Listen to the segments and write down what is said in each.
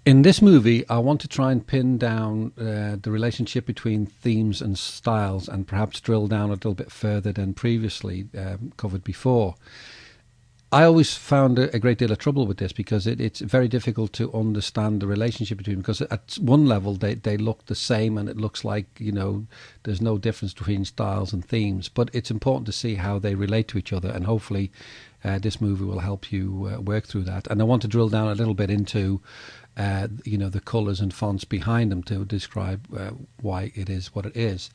In this movie, I want to try and pin down the relationship between themes and styles and perhaps drill down a little bit further than previously covered before. I always found a great deal of trouble with this because it's very difficult to understand the relationship between them, because at one level they look the same and it looks like, there's no difference between styles and themes, but it's important to see how they relate to each other, and hopefully this movie will help you work through that. And I want to drill down a little bit into the colours and fonts behind them to describe why it is what it is.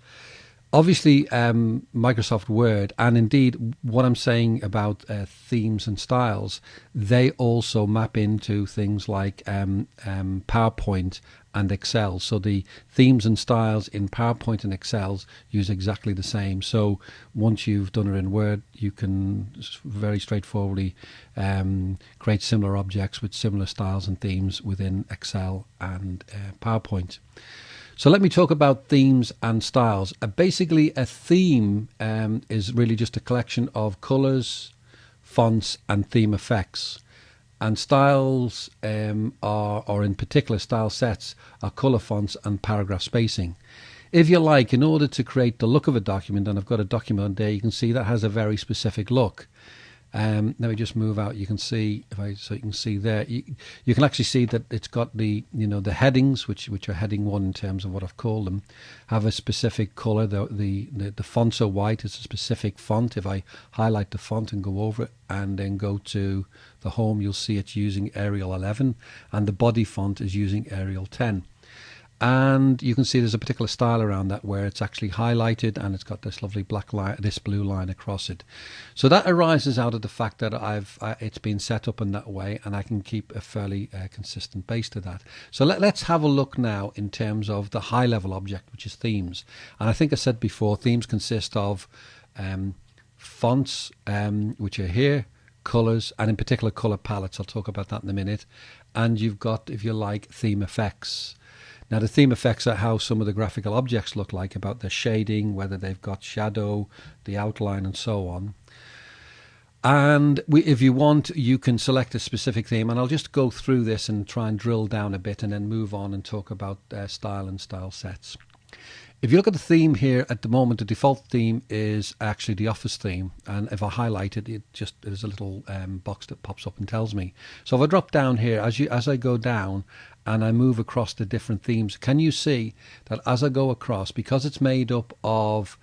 Obviously, Microsoft Word, and indeed what I'm saying about themes and styles, they also map into things like PowerPoint and Excel. So the themes and styles in PowerPoint and Excel use exactly the same. So once you've done it in Word, you can very straightforwardly create similar objects with similar styles and themes within Excel and PowerPoint. So let me talk about themes and styles. Basically, a theme is really just a collection of colours, fonts, and theme effects. And styles or in particular style sets, are colour fonts and paragraph spacing. If you like, in order to create the look of a document, and I've got a document there, you can see that has a very specific look. Let me just move out. You can see, so you can see there. You can actually see that it's got the headings, which are heading 1 in terms of what I've called them, have a specific colour. The fonts are white. It's a specific font. If I highlight the font and go over it, and then go to the home, you'll see it's using Arial 11, and the body font is using Arial 10. And you can see there's a particular style around that where it's actually highlighted and it's got this lovely black line, this blue line across it. So that arises out of the fact that it's been set up in that way, and I can keep a fairly consistent base to that. So let's have a look now in terms of the high level object, which is themes. And I think I said before, themes consist of fonts, which are here, colours, and in particular colour palettes. I'll talk about that in a minute. And you've got, if you like, theme effects. Now, the theme effects are how some of the graphical objects look like, about their shading, whether they've got shadow, the outline, and so on. And if you want, you can select a specific theme, and I'll just go through this and try and drill down a bit and then move on and talk about style and style sets. If you look at the theme here at the moment, the default theme is actually the Office theme, and if I highlight it, there's a little box that pops up and tells me. So if I drop down here, as I go down and I move across the different themes, can you see that as I go across, because it's made up of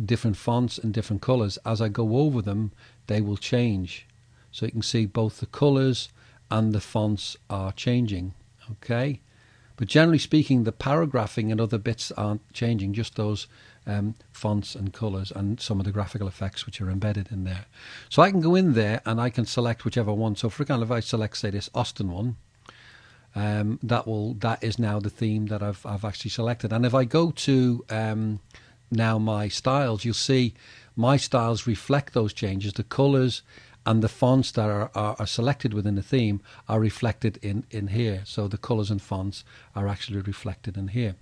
different fonts and different colours, as I go over them, they will change. So you can see both the colours and the fonts are changing. Okay. But generally speaking, the paragraphing and other bits aren't changing, just those fonts and colours and some of the graphical effects which are embedded in there. So I can go in there and I can select whichever one. So for example, if I select, say, this Austin one, that is now the theme that I've actually selected. And if I go to now my styles, you'll see my styles reflect those changes. The colours and the fonts that are selected within the theme are reflected in here. So the colours and fonts are actually reflected in here.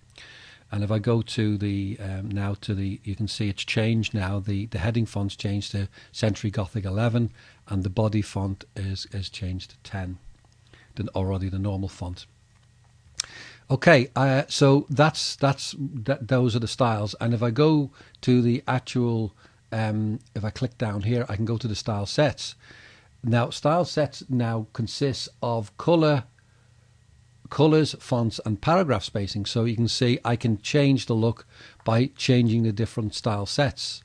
And if I go to the you can see it's changed now. The heading font's changed to Century Gothic 11, and the body font is changed to 10, already the normal font. Okay, so those are the styles. And if I go to the actual if I click down here, I can go to the style sets. Now, style sets now consists of colours, fonts, and paragraph spacing. So you can see I can change the look by changing the different style sets.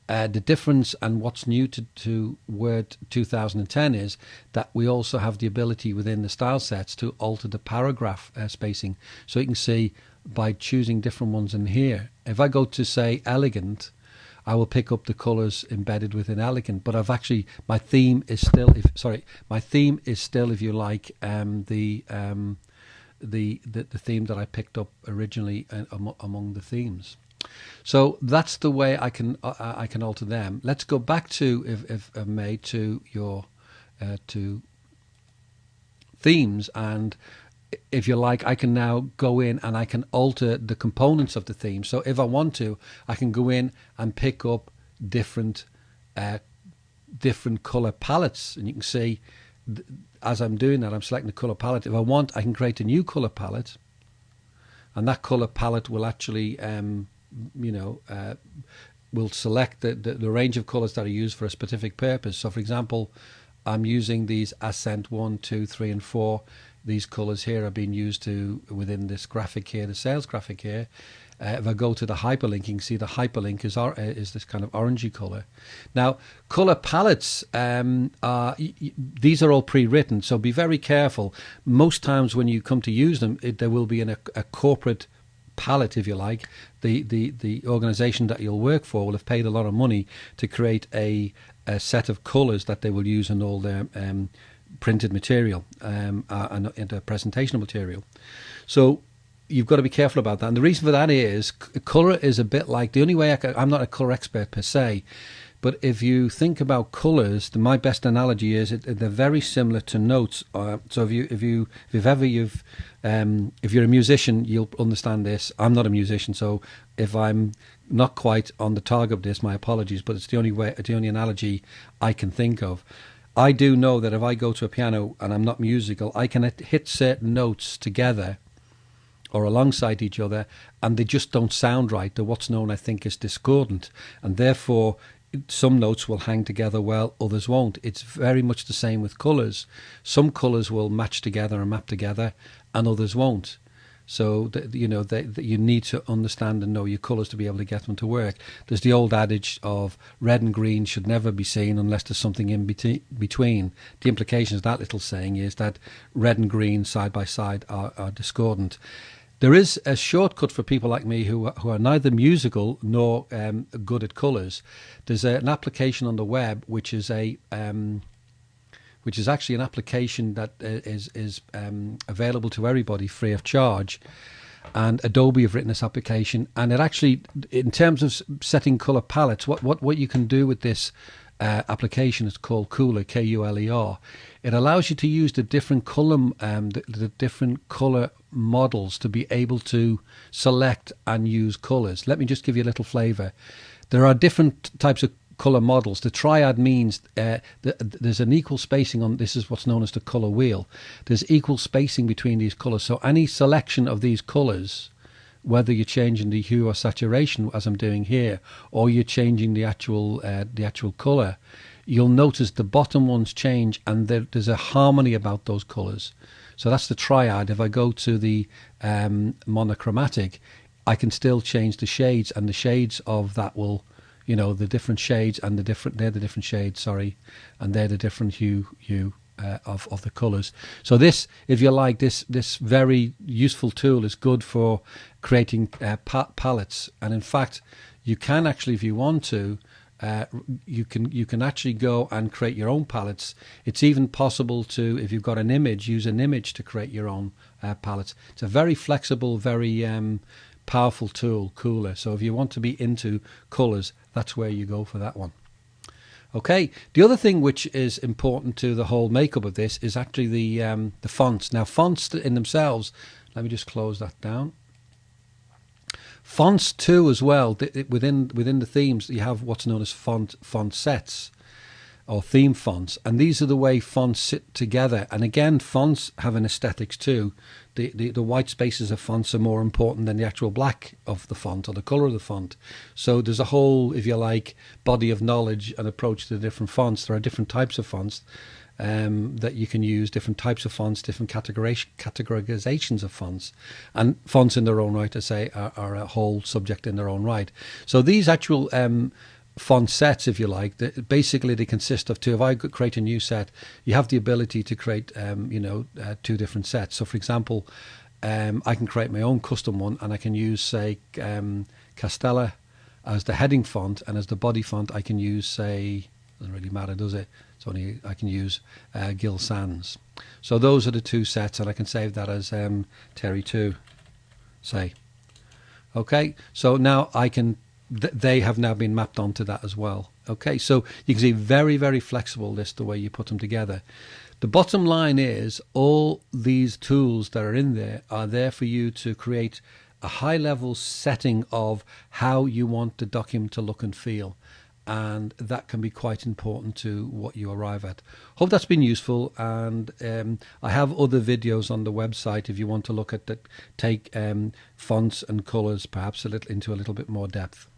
The difference and what's new to Word 2010 is that we also have the ability within the style sets to alter the paragraph spacing. So you can see by choosing different ones in here. If I go to, say, elegant, I will pick up the colours embedded within elegant, but I've actually, my theme is still, if you like, the theme that I picked up originally among the themes. So that's the way I can alter them. Let's go back to, if I may, to your to themes, and if you like, I can now go in and I can alter the components of the theme. So if I want to, I can go in and pick up different colour palettes, and you can see as I'm doing that, I'm selecting the color palette. If I want, I can create a new color palette, and that color palette will actually, will select the range of colors that are used for a specific purpose. So, for example, I'm using these Ascent 1, 2, 3, and 4. These colors here are being used within this graphic here, the sales graphic here. If I go to the hyperlink, you can see the hyperlink is this kind of orangey color. Now, color palettes, these are all pre-written, so be very careful. Most times when you come to use them, there will be a corporate palette, if you like. The organization that you'll work for will have paid a lot of money to create a set of colors that they will use in all their printed material and the presentational material. So you've got to be careful about that. And the reason for that is color is a bit like, the only way I'm not a color expert per se, but if you think about colors, my best analogy is they're very similar to notes. So if you're a musician, you'll understand this. I'm not a musician, so if I'm not quite on the target of this, my apologies. But it's the only analogy I can think of. I do know that if I go to a piano and I'm not musical, I can hit certain notes together or alongside each other, and they just don't sound right. They're what's known, I think, as discordant, and therefore some notes will hang together well, others won't. It's very much the same with colours. Some colours will match together and map together, and others won't. So you need to understand and know your colours to be able to get them to work. There's the old adage of red and green should never be seen unless there's something in between. The implication of that little saying is that red and green side by side are discordant. There is a shortcut for people like me who are neither musical nor good at colours. There's an application on the web which is actually an application that is available to everybody free of charge. And Adobe have written this application, and it actually, in terms of setting color palettes, what you can do with this application is called Kuler, Kuler. It allows you to use the different color models to be able to select and use colors. Let me just give you a little flavor. There are different types of color models. The triad means there's an equal spacing on, this is what's known as the color wheel. There's equal spacing between these colors. So any selection of these colors, whether you're changing the hue or saturation, as I'm doing here, or you're changing the actual color, you'll notice the bottom ones change, and there's a harmony about those colors. So that's the triad. If I go to the monochromatic, I can still change the shades, and the shades of that will, the different shades, and they're the different shades, and they're the different hue of the colours. So this, if you like, this very useful tool is good for creating palettes. And in fact, you can actually, if you want to, you can actually go and create your own palettes. It's even possible to, if you've got an image, use an image to create your own palettes. It's a very flexible, very powerful tool, Kuler. So if you want to be into colours, that's where you go for that one. Okay, the other thing which is important to the whole makeup of this is actually the fonts. Now, fonts in themselves, let me just close that down. Fonts too, as well, within the themes, you have what's known as font sets or theme fonts, and these are the way fonts sit together. And again, fonts have an aesthetics too. The white spaces of fonts are more important than the actual black of the font or the colour of the font. So there's a whole, if you like, body of knowledge and approach to the different fonts. There are different types of fonts that you can use, different types of fonts, different categorizations of fonts. And fonts in their own right, I say, are a whole subject in their own right. So these actual font sets, if you like, basically they consist of two. If I could create a new set, you have the ability to create two different sets. So for example, I can create my own custom one, and I can use, say, Castella as the heading font, and as the body font I can use, say, doesn't really matter, does it? It's only, I can use Gill Sans. So those are the two sets, and I can save that as Terry 2, say. Okay, so now I can, they have now been mapped onto that as well. Okay, so you can see very, very flexible this, the way you put them together. The bottom line is all these tools that are in there are there for you to create a high level setting of how you want the document to look and feel. and that can be quite important to what you arrive at. Hope that's been useful, and I have other videos on the website if you want to look at that, take fonts and colours perhaps into a little bit more depth.